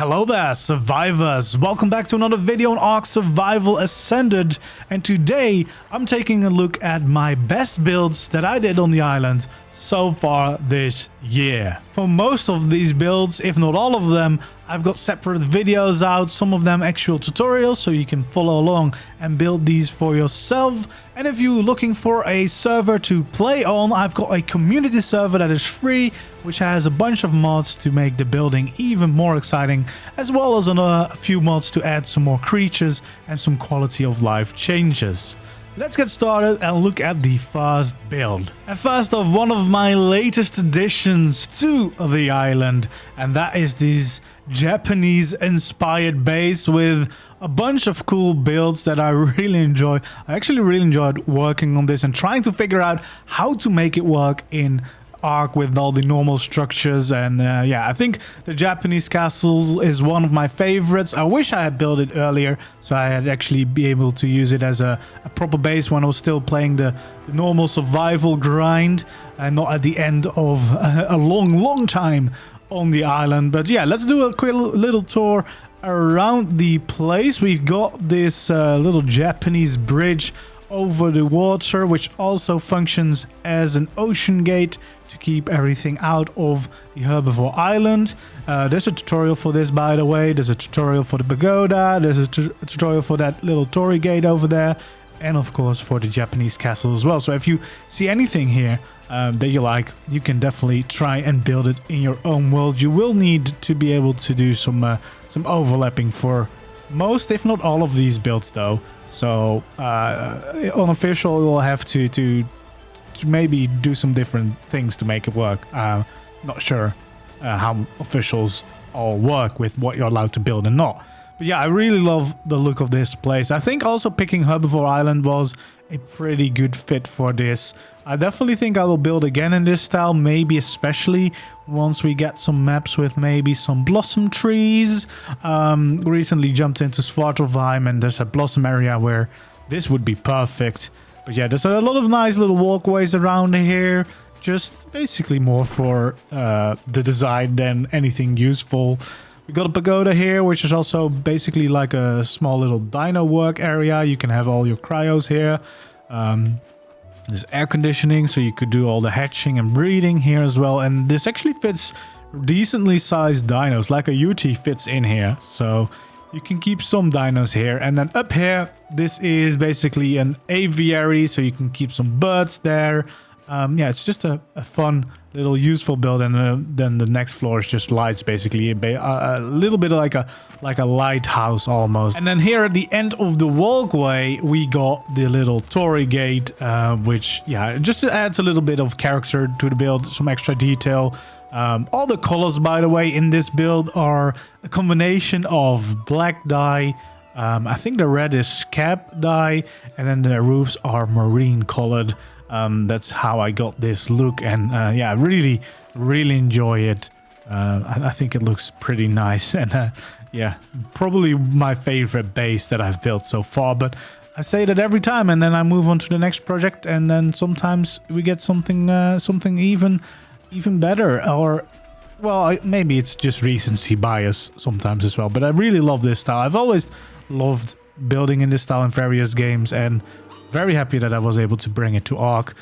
Hello there, survivors! Welcome back to another video on ARK Survival Ascended, and today I'm taking a look at my best builds that I did on the island so far this year. For most of these builds, if not all of them, I've got separate videos out, some of them actual tutorials, so you can follow along and build these for yourself. And if you're looking for a server to play on, I've got a community server that is free, which has a bunch of mods to make the building even more exciting, as well as a few mods to add some more creatures and some quality of life changes. Let's get started and look at the first build. And first off, one of my latest additions to the island, and that is this Japanese inspired base with a bunch of cool builds that I really enjoy. I actually really enjoyed working on this and trying to figure out how to make it work in ARK with all the normal structures. And yeah, I think the Japanese castles is one of my favorites. I wish I had built it earlier so I had actually be able to use it as a proper base when I was still playing the normal survival grind and not at the end of a long time on the island. But yeah, let's do a quick little tour around the place. We've got this little Japanese bridge over the water, which also functions as an ocean gate to keep everything out of the Herbivore Island. There's a tutorial for this, by the way. There's a tutorial for the pagoda. There's a tutorial for that little torii gate over there. And of course for the Japanese castle as well. So if you see anything here that you like, you can definitely try and build it in your own world. You will need to be able to do some overlapping for most, if not all, of these builds though. So unofficial, we'll have to maybe do some different things to make it work. Not sure how officials all work with what you're allowed to build and not. But yeah, I really love the look of this place. I think also picking Herbivore Island was a pretty good fit for this. I definitely think I will build again in this style, maybe especially once we get some maps with maybe some blossom trees. Recently jumped into Svartalfheim and there's a blossom area where this would be perfect. But yeah, there's a lot of nice little walkways around here. Just basically more for the design than anything useful. We got a pagoda here, which is also basically like a small little dino work area. You can have all your cryos here. There's air conditioning, so you could do all the hatching and breeding here as well. And this actually fits decently sized dinos, like a UT fits in here. So you can keep some dinos here. And then up here, this is basically an aviary, so you can keep some birds there. Yeah, it's just a fun little useful build, and then the next floor is just lights, basically a little bit like a lighthouse almost. And then here at the end of the walkway we got the little torii gate, which yeah, just adds a little bit of character to the build, some extra detail. All the colors, by the way, in this build are a combination of black dye, I think the red is scab dye, and then the roofs are marine colored. That's how I got this look, and yeah, I really enjoy it. I think it looks pretty nice, and yeah, probably my favorite base that I've built so far. But I say that every time, and then I move on to the next project, and then sometimes we get something even better, or well, maybe it's just recency bias sometimes as well. But I really love this style. I've always loved building in this style in various games, and very happy that I was able to bring it to ARK.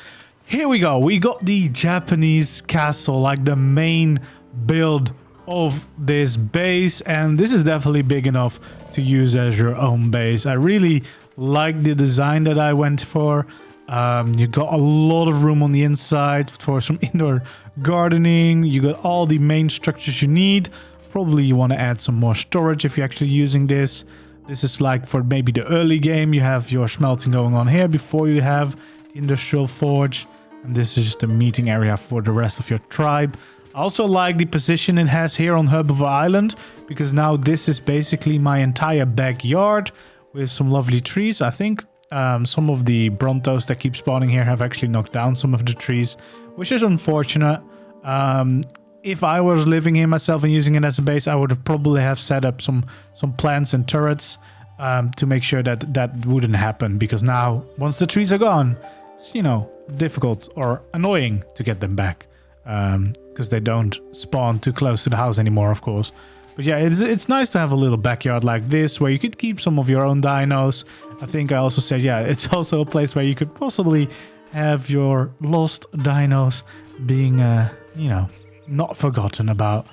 Here we go. We got the Japanese castle, like the main build of this base, and this is definitely big enough to use as your own base. I really like the design that I went for. You got a lot of room on the inside for some indoor gardening. You got all the main structures you need. Probably you want to add some more storage if you're actually using this. This is like for maybe the early game. You have your smelting going on here before you have the industrial forge. And this is just a meeting area for the rest of your tribe. I also like the position it has here on Herbivore Island, because now this is basically my entire backyard with some lovely trees. I think some of the Brontos that keep spawning here have actually knocked down some of the trees, which is unfortunate. If I was living here myself and using it as a base, I would probably have set up some plants and turrets to make sure that wouldn't happen. Because now, once the trees are gone, it's, you know, difficult or annoying to get them back. Because they don't spawn too close to the house anymore, of course. But But yeah, it's nice to have a little backyard like this where you could keep some of your own dinos. I think I also said, yeah, it's also a place where you could possibly have your lost dinos being, you know, not forgotten about.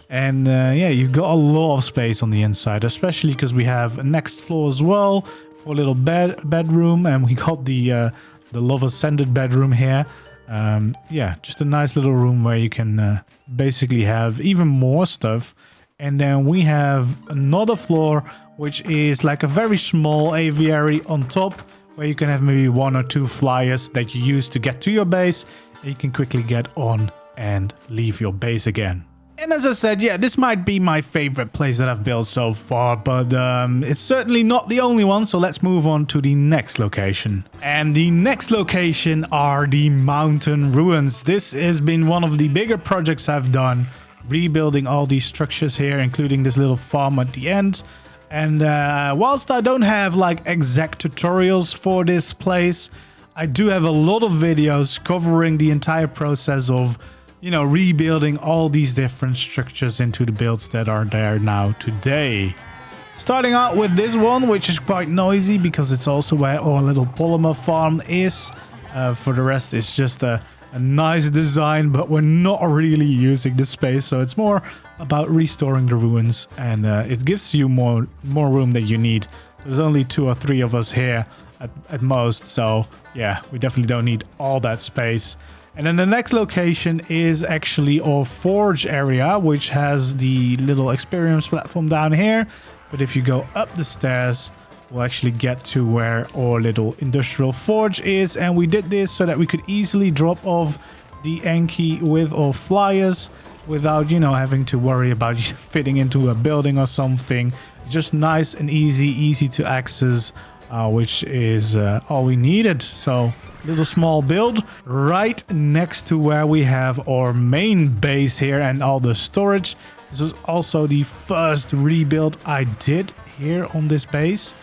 And yeah, you got a lot of space on the inside, especially because we have a next floor as well for a little bedroom, and we got the love ascended bedroom here. Yeah, just a nice little room where you can basically have even more stuff. And then we have another floor, which is like a very small aviary on top, where you can have maybe 1 or 2 flyers that you use to get to your base. And you can quickly get on and leave your base again. And as I said, yeah, this might be my favorite place that I've built so far, but it's certainly not the only one, so let's move on to the next location. And the next location are the mountain ruins. This has been one of the bigger projects I've done, rebuilding all these structures here, including this little farm at the end. And whilst I don't have like exact tutorials for this place, I do have a lot of videos covering the entire process of, you know, rebuilding all these different structures into the builds that are there now today. Starting out with this one, which is quite noisy because it's also where our little polymer farm is. For the rest, it's just a nice design, but we're not really using the space, so it's more about restoring the ruins, and it gives you more room that you need. There's only 2 or 3 of us here at most, so yeah, we definitely don't need all that space. And then the next location is actually our forge area, which has the little experience platform down here. But if you go up the stairs, we'll actually get to where our little industrial forge is. And we did this so that we could easily drop off the Enki with our flyers without, you know, having to worry about fitting into a building or something. Just nice and easy to access, which is all we needed. So little small build right next to where we have our main base here and all the storage. This was also the first rebuild I did here on this base,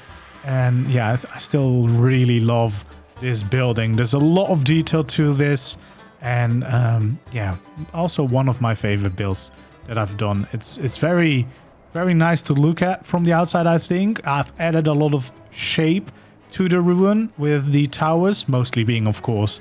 and yeah, I still really love this building. There's a lot of detail to this, and yeah, also one of my favorite builds that I've done. It's very nice to look at from the outside. I think I've added a lot of shape to the ruin with the towers, mostly being, of course,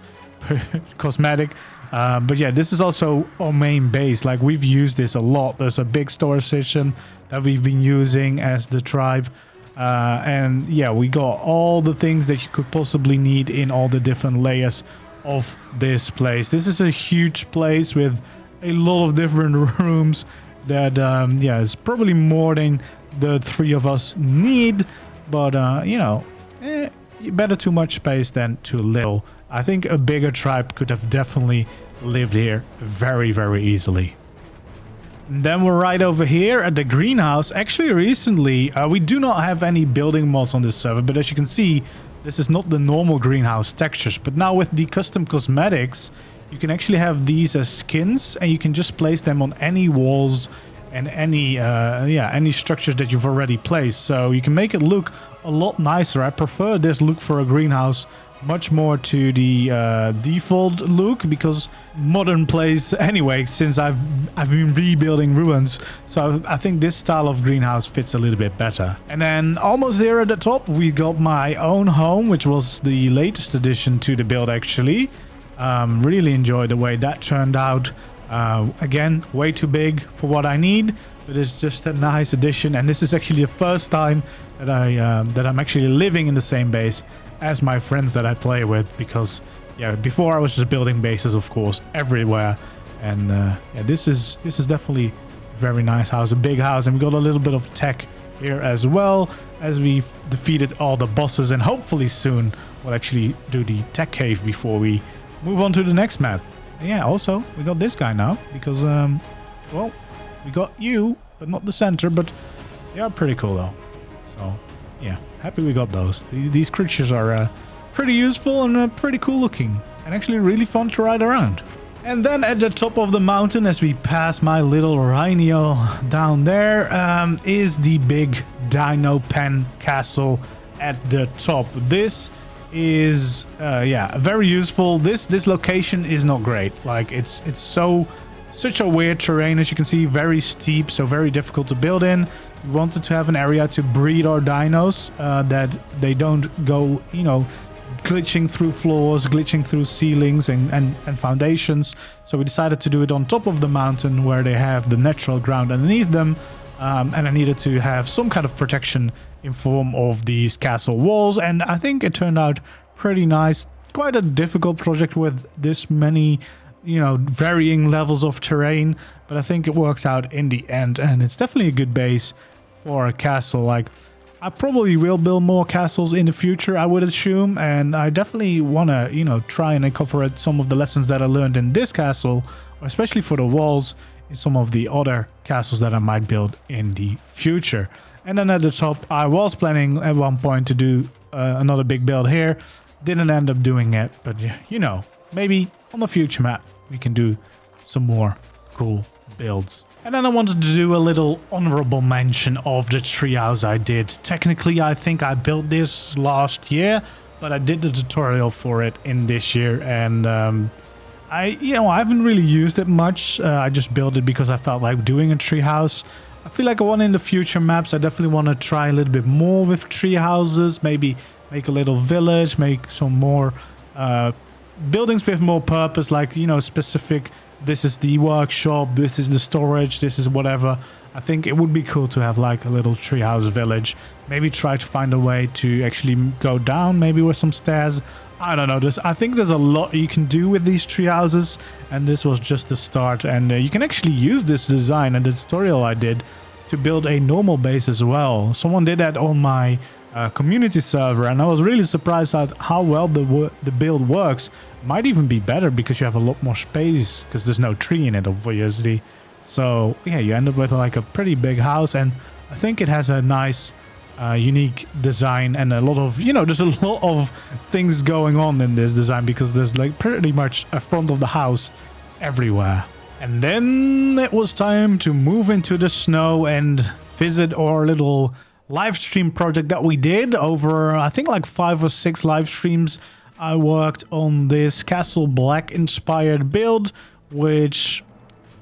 cosmetic. But yeah, this is also our main base. Like, we've used this a lot. There's a big storage system that we've been using as the tribe. And yeah, we got all the things that you could possibly need in all the different layers of this place. This is a huge place with a lot of different rooms that, yeah, it's probably more than the 3 of us need. But, you know, better too much space than too little. I think a bigger tribe could have definitely lived here very easily. And then we're right over here at the greenhouse. Actually, recently, we do not have any building mods on this server, but as you can see, this is not the normal greenhouse textures. But now with the custom cosmetics, you can actually have these as skins, and you can just place them on any walls and any yeah, any structures that you've already placed. So you can make it look a lot nicer. I prefer this look for a greenhouse much more to the default look, because modern plays anyway, since I've been rebuilding ruins, so I think this style of greenhouse fits a little bit better. And then almost there at the top we got my own home, which was the latest addition to the build actually. Really enjoyed the way that turned out. Again, way too big for what I need, but it's just a nice addition. And this is actually the first time that I'm actually living in the same base as my friends that I play with, because yeah, before I was just building bases, of course, everywhere. And yeah, this is definitely a very nice house, a big house, and we got a little bit of tech here as well, as we've defeated all the bosses, and hopefully soon we'll actually do the tech cave before we move on to the next map. Yeah, also, we got this guy now, because, well, we got you, but not the center, but they are pretty cool, though. So, yeah, happy we got those. These creatures are pretty useful and pretty cool looking, and actually really fun to ride around. And then at the top of the mountain, as we pass my little rhino down there, is the big dino pen castle at the top. This is yeah, very useful. This location is not great. Like, it's so such a weird terrain, as you can see, very steep, so very difficult to build in. We wanted to have an area to breed our dinos, that they don't go, you know, glitching through floors, glitching through ceilings and foundations. So we decided to do it on top of the mountain where they have the natural ground underneath them. And I needed to have some kind of protection in form of these castle walls. And I think it turned out pretty nice. Quite a difficult project with this many, you know, varying levels of terrain. But I think it works out in the end. And it's definitely a good base for a castle. Like, I probably will build more castles in the future, I would assume, and I definitely want to, you know, try and incorporate some of the lessons that I learned in this castle, especially for the walls, in some of the other castles that I might build in the future. And then at the top, I was planning at one point to do another big build here. Didn't end up doing it, but you know, maybe on the future map we can do some more cool builds. And then I wanted to do a little honorable mention of the treehouse I did. Technically, I think I built this last year, but I did the tutorial for it in this year, and I haven't really used it much. I just built it because I felt like doing a treehouse. I feel like I want in the future maps, I definitely want to try a little bit more with tree houses, maybe make a little village, make some more buildings with more purpose, like, you know, specific. This is the workshop, this is the storage, this is whatever. I think it would be cool to have like a little treehouse village. Maybe try to find a way to actually go down, maybe with some stairs. I don't know. I think there's a lot you can do with these tree houses, and this was just the start. And you can actually use this design and the tutorial I did to build a normal base as well. Someone did that on my community server, and I was really surprised at how well the build works. Might even be better because you have a lot more space, because there's no tree in it, obviously. So yeah, you end up with like a pretty big house, and I think it has a nice unique design, and a lot of, you know, there's a lot of things going on in this design, because there's like pretty much a front of the house everywhere. And then it was time to move into the snow and visit our little live stream project that we did over, I think, like 5 or 6 live streams. I worked on this Castle Black inspired build, which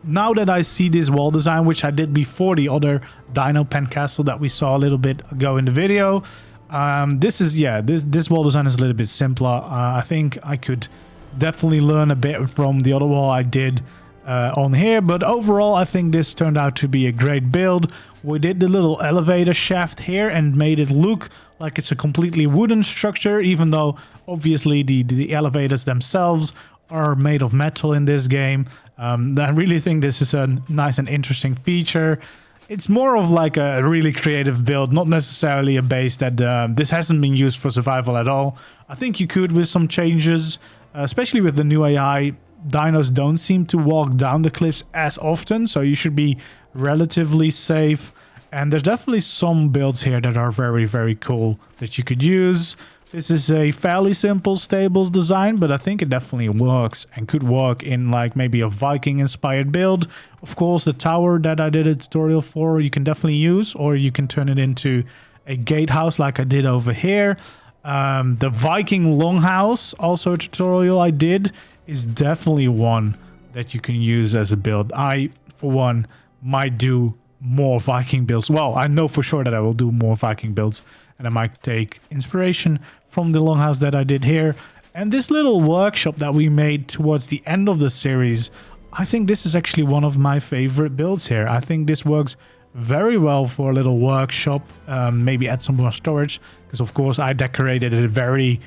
now that I see this wall design, which I did before the other Dino Pen castle that we saw a little bit ago in the video, this wall design is a little bit simpler. I think I could definitely learn a bit from the other wall I did on here, but overall I think this turned out to be a great build. We did the little elevator shaft here and made it look like it's a completely wooden structure, even though obviously the elevators themselves are made of metal in this game. I really think this is a nice and interesting feature. It's more of like a really creative build, not necessarily a base that this hasn't been used for survival at all. I think you could with some changes, especially with the new AI. Dinos don't seem to walk down the cliffs as often, so you should be relatively safe. And there's definitely some builds here that are very, very cool that you could use. This is a fairly simple stables design, but I think it definitely works and could work in like maybe a Viking inspired build. Of course, the tower that I did a tutorial for, you can definitely use, or you can turn it into a gatehouse like I did over here. The Viking longhouse, also a tutorial I did, is definitely one that you can use as a build. I, for one, might do more Viking builds. Well, I know for sure that I will do more Viking builds, and I might take inspiration from the longhouse that I did here. And this little workshop that we made towards the end of the series, I think this is actually one of my favorite builds here. I think this works very well for a little workshop. Maybe add some more storage, because of course I decorated it very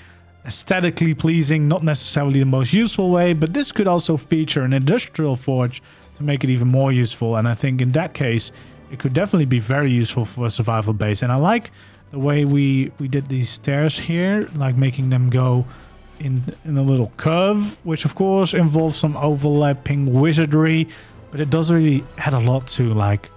aesthetically pleasing, not necessarily the most useful way, but this could also feature an industrial forge to make it even more useful. And I think in that case it could definitely be very useful for a survival base. And I like the way we did these stairs here, like making them go in a little curve, which of course involves some overlapping wizardry, but it does really add a lot to like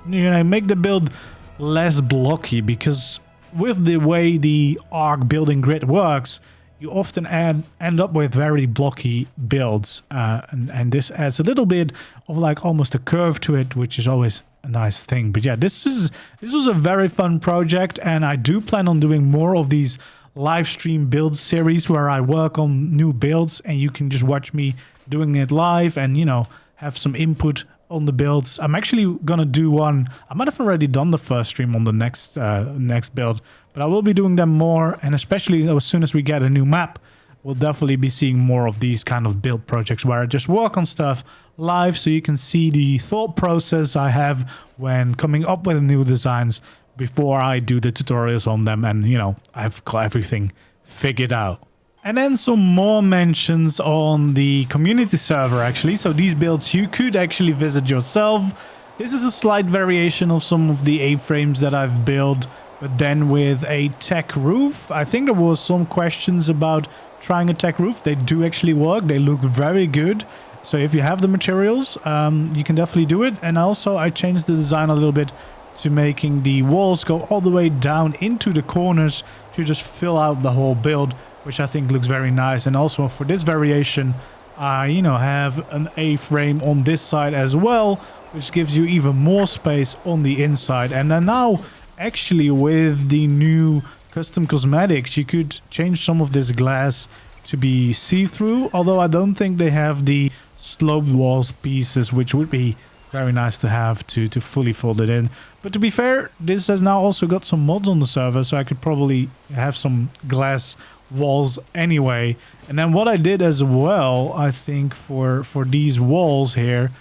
make the build less blocky, because with the way the ARK building grid works, you often end up with very blocky builds, and this adds a little bit of like almost a curve to it, which is always a nice thing. But yeah, this was a very fun project, and I do plan on doing more of these live stream build series where I work on new builds and you can just watch me doing it live and, you know, have some input on the builds. I'm actually gonna do one. I might have already done the first stream on the next build, but I will be doing them more, and especially as soon as we get a new map, we'll definitely be seeing more of these kind of build projects where I just work on stuff live, so you can see the thought process I have when coming up with new designs before I do the tutorials on them, and you know, I've got everything figured out. And then some more mentions on the community server actually. So these builds you could actually visit yourself. This is a slight variation of some of the A-frames that I've built, but then with a tech roof. I think there was some questions about trying a tech roof. They do actually work. They look very good. So if you have the materials, you can definitely do it. And also I changed the design a little bit to making the walls go all the way down into the corners to just fill out the whole build, which I think looks very nice. And also for this variation, I, you know, have an A-frame on this side as well, which gives you even more space on the inside. And then now, actually, with the new custom cosmetics, you could change some of this glass to be see-through, although I don't think they have the sloped walls pieces, which would be very nice to have to fully fold it in. But to be fair, this has now also got some mods on the server, so I could probably have some glass walls anyway. And then what I did as well, I think for these walls here,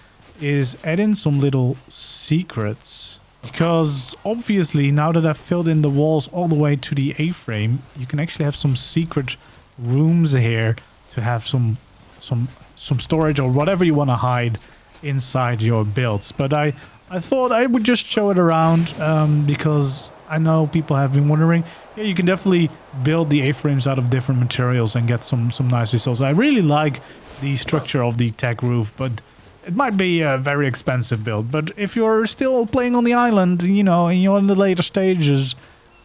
is add in some little secrets, because obviously now that I've filled in the walls all the way to the A-frame, you can actually have some secret rooms here to have some storage or whatever you want to hide inside your builds. But I thought I would just show it around, because I know people have been wondering. Yeah, you can definitely build the A-frames out of different materials and get some nice results. I really like the structure of the tech roof, but it might be a very expensive build. But if you're still playing on the island, you know, and you're in the later stages,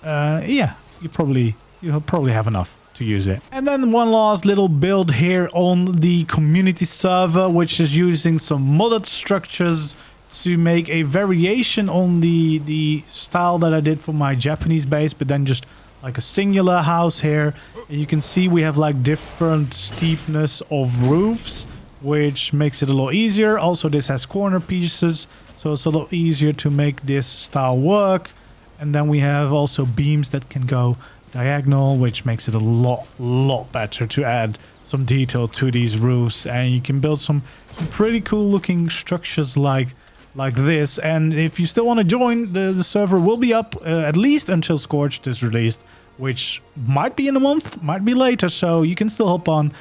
yeah, you'll probably have enough to use it. And then one last little build here on the community server, which is using some modded structures to make a variation on the style that I did for my Japanese base, but then just like a singular house here. And you can see we have like different steepness of roofs, which makes it a lot easier. Also, this has corner pieces, so it's a lot easier to make this style work. And then we have also beams that can go diagonal, which makes it a lot better to add some detail to these roofs. And you can build some pretty cool looking structures like this. And if you still want to join, the server will be up at least until Scorched is released, which might be in a month, might be later. So you can still hop on,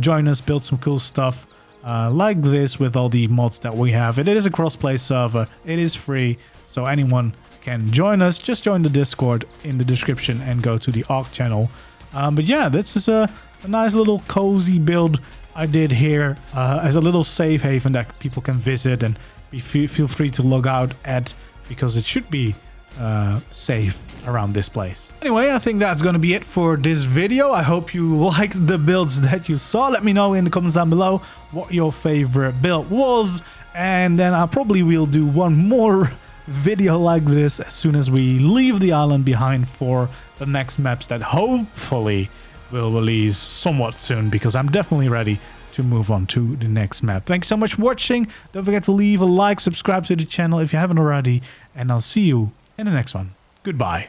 join us, build some cool stuff like this with all the mods that we have. It is a crossplay server. It is free, so anyone can join us. Just join the Discord in the description and go to the ARK channel. But yeah, this is a nice little cozy build I did here as a little safe haven that people can visit and feel free to log out at, because it should be safe around this place. Anyway, I think that's going to be it for this video. I hope you liked the builds that you saw. Let me know in the comments down below what your favorite build was, and then I probably will do one more video like this as soon as we leave the island behind for the next maps that hopefully will release somewhat soon, because I'm definitely ready to move on to the next map. Thanks so much for watching. Don't forget to leave a like, subscribe to the channel if you haven't already, and I'll see you in the next one. Goodbye.